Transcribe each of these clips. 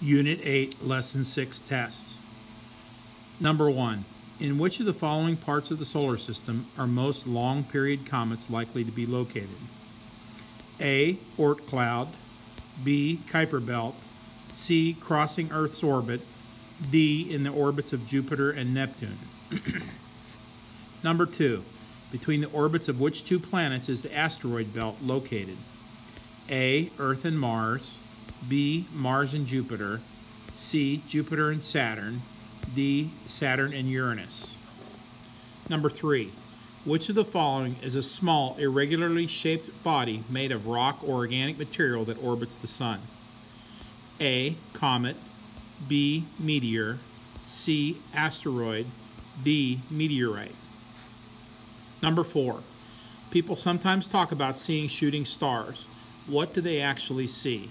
Unit 8, Lesson 6 test. Number 1. In which of the following parts of the solar system are most long-period comets likely to be located? A. Oort cloud, B. Kuiper belt, C. Crossing Earth's orbit, D. In the orbits of Jupiter and Neptune. Number 2. Between the orbits of which two planets is the asteroid belt located? A. Earth and Mars, B. Mars and Jupiter, C. Jupiter and Saturn, D. Saturn and Uranus. Number 3. Which of the following is a small, irregularly shaped body made of rock or organic material that orbits the Sun? A. Comet, B. Meteor, C. Asteroid, D. Meteorite. Number 4. People sometimes talk about seeing shooting stars. What do they actually see?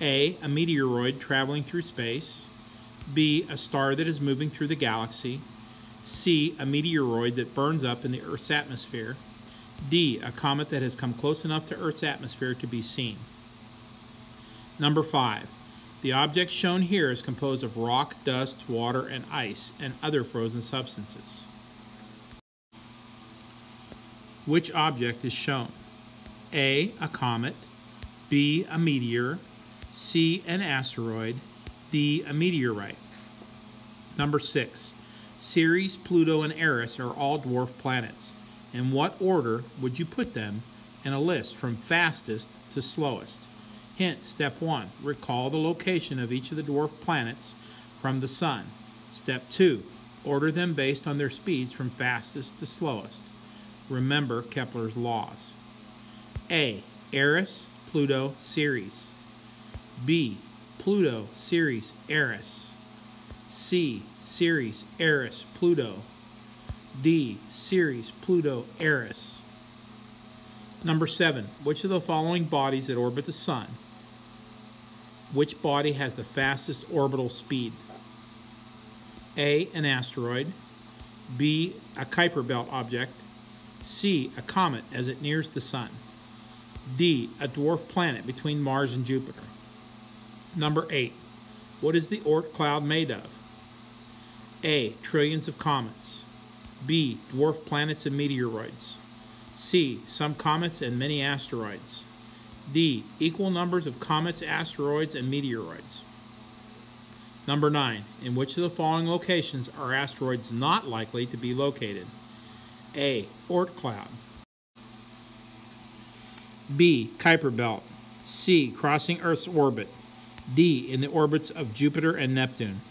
A. A meteoroid traveling through space, B. A star that is moving through the galaxy, C. A meteoroid that burns up in the Earth's atmosphere, D. A comet that has come close enough to Earth's atmosphere to be seen. Number 5. The object shown here is composed of rock, dust, water, and ice, and other frozen substances. Which object is shown? A. A comet, B. A meteor, C. An asteroid, D. A meteorite. Number 6. Ceres, Pluto, and Eris are all dwarf planets. In what order would you put them in a list from fastest to slowest? Hint, step 1. Recall the location of each of the dwarf planets from the Sun. Step 2. Order them based on their speeds from fastest to slowest. Remember Kepler's laws. A. Eris, Pluto, Ceres. B. Pluto, Ceres, Eris. C. Ceres, Eris, Pluto. D. Ceres, Pluto, Eris. Number 7. Which of the following bodies that orbit the Sun? Which body has the fastest orbital speed? A. An asteroid, B. A Kuiper belt object, C. A comet as it nears the Sun, D. A dwarf planet between Mars and Jupiter. Number 8. What is the Oort cloud made of? A. Trillions of comets, B. Dwarf planets and meteoroids, C. Some comets and many asteroids, D. Equal numbers of comets, asteroids, and meteoroids. Number 9. In which of the following locations are asteroids not likely to be located? A. Oort cloud, B. Kuiper belt, C. Crossing Earth's orbit, D. In the orbits of Jupiter and Neptune.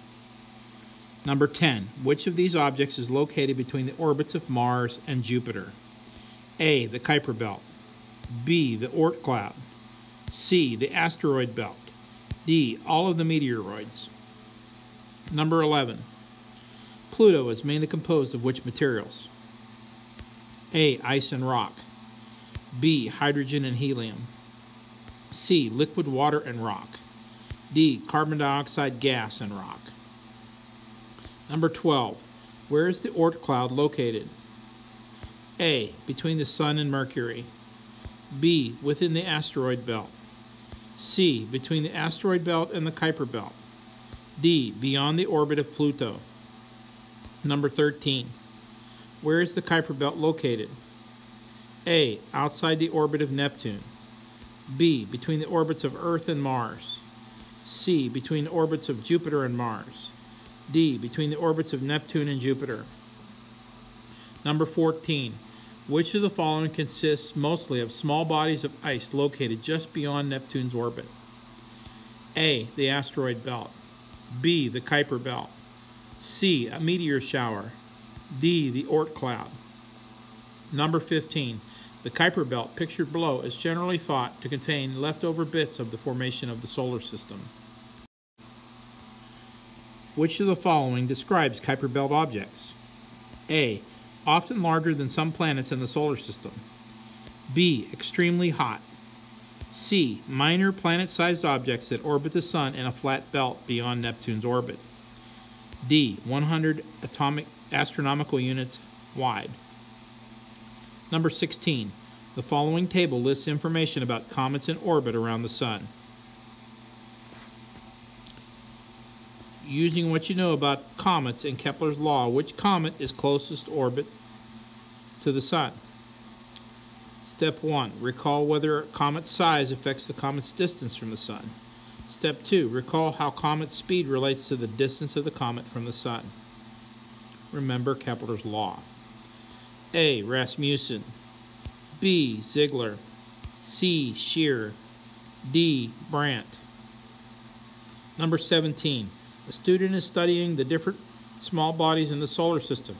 Number 10. Which of these objects is located between the orbits of Mars and Jupiter? A. The Kuiper belt, B. The Oort cloud, C. The asteroid belt, D. All of the meteoroids. Number 11. Pluto is mainly composed of which materials? A. Ice and rock, B. Hydrogen and helium, C. Liquid water and rock, D. Carbon dioxide gas and rock. Number 12. Where is the Oort cloud located? A. Between the Sun and Mercury, B. Within the asteroid belt, C. Between the asteroid belt and the Kuiper belt, D. Beyond the orbit of Pluto. Number 13. Where is the Kuiper belt located? A. Outside the orbit of Neptune, B. Between the orbits of Earth and Mars, C. Between the orbits of Jupiter and Mars, D. Between the orbits of Neptune and Jupiter. Number 14. Which of the following consists mostly of small bodies of ice located just beyond Neptune's orbit? A. The asteroid belt, B. The Kuiper belt, C. A meteor shower, D. The Oort cloud. Number 15. The Kuiper belt pictured below is generally thought to contain leftover bits of the formation of the solar system. Which of the following describes Kuiper belt objects? A. Often larger than some planets in the solar system, B. Extremely hot, C. Minor planet-sized objects that orbit the Sun in a flat belt beyond Neptune's orbit, D. 100 astronomical units wide. Number 16. The following table lists information about comets in orbit around the Sun. Using what you know about comets and Kepler's law, which comet is closest orbit to the Sun? Step 1. Recall whether a comet's size affects the comet's distance from the Sun. Step 2. Recall how comet's speed relates to the distance of the comet from the Sun. Remember Kepler's law. A. Rasmussen. B. Ziegler. C. Shear. D. Brandt. Number 17. A student is studying the different small bodies in the solar system.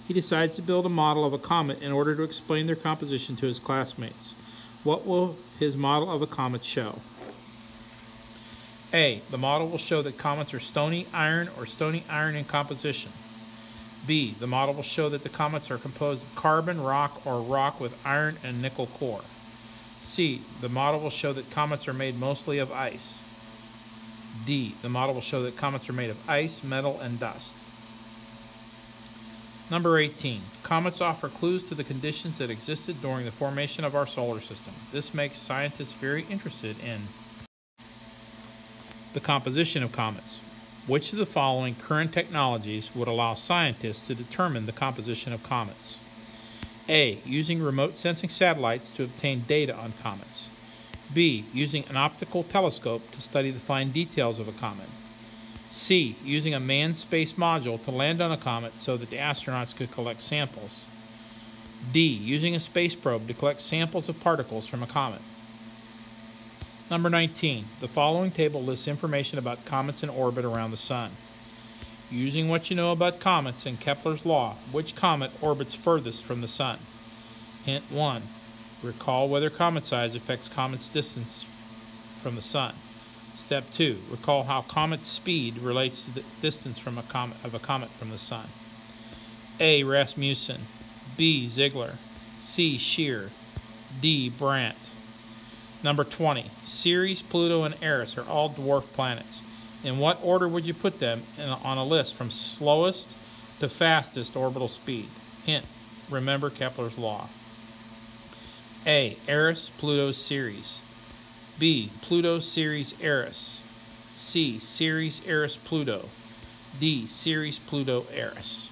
He decides to build a model of a comet in order to explain their composition to his classmates. What will his model of a comet show? A. The model will show that comets are stony iron or stony iron in composition. B. The model will show that the comets are composed of carbon, rock, or rock with iron and nickel core. C. The model will show that comets are made mostly of ice. D. The model will show that comets are made of ice, metal, and dust. Number 18. Comets offer clues to the conditions that existed during the formation of our solar system. This makes scientists very interested in the composition of comets. Which of the following current technologies would allow scientists to determine the composition of comets? A. Using remote sensing satellites to obtain data on comets. B. Using an optical telescope to study the fine details of a comet. C. Using a manned space module to land on a comet so that the astronauts could collect samples. D. Using a space probe to collect samples of particles from a comet. Number 19. The following table lists information about comets in orbit around the Sun. Using what you know about comets and Kepler's law, which comet orbits furthest from the Sun? Hint 1. Recall whether comet size affects comet's distance from the Sun. Step 2. Recall how comet's speed relates to the distance from a comet from the Sun. A. Rasmussen. B. Ziegler. C. Shear. D. Brandt. Number 20. Ceres, Pluto, and Eris are all dwarf planets. In what order would you put them on a list from slowest to fastest orbital speed? Hint. Remember Kepler's law. A. Eris, Pluto, Ceres. B. Pluto, Ceres, Eris. C. Ceres, Eris, Pluto. D. Ceres, Pluto, Eris.